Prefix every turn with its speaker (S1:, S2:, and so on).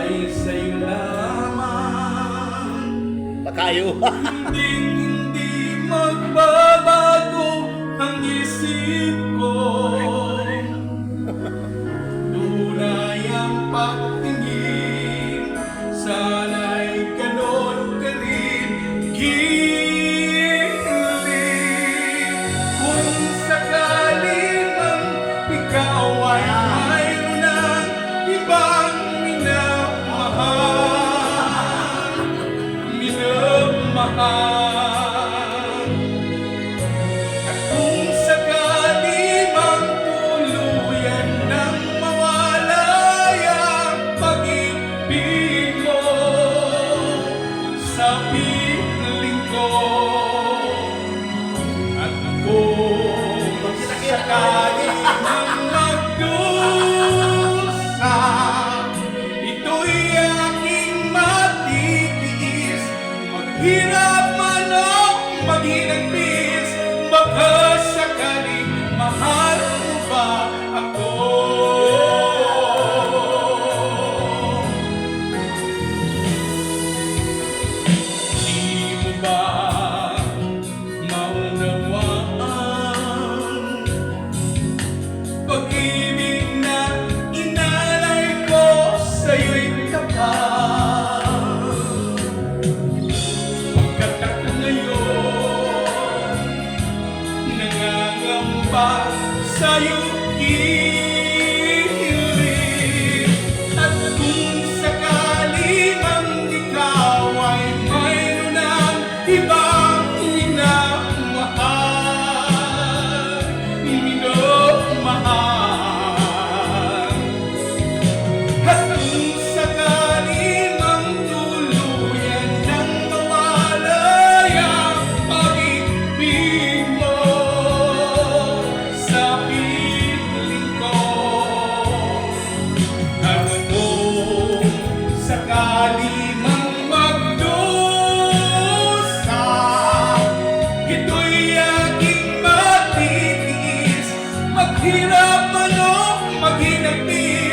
S1: ay sa'yo lamang.
S2: Pakayo.
S1: Hindi magbabago ang isip ko. Tunay ang pagtingin, sana'y ganon ka rin giling. Kung sakali mang ikaw ay mayroon ng ibang minamahal, at kung sakali mang tuluyan nang mawalay ang pag-ibig mo sa piling ko, at kung sakali mang magdusa, ito'y aking matitiis. Hirap man o maginagpis, baka sakaling mahal mo ba ako? Di mo ba maunawaan pag-ibig na inalay ko sa'yo'y tapat? Nangangamba sa'yo kilig, at kung sakali mang ikaw ay mayroon ng ibang minamahal, at kung sakali mang tuluyan nang mawalay ang pag-ibig mo sa piling ko, at kung sakali mang magdusa, ito'y aking matitiis. Maghirap man o maghinagpis,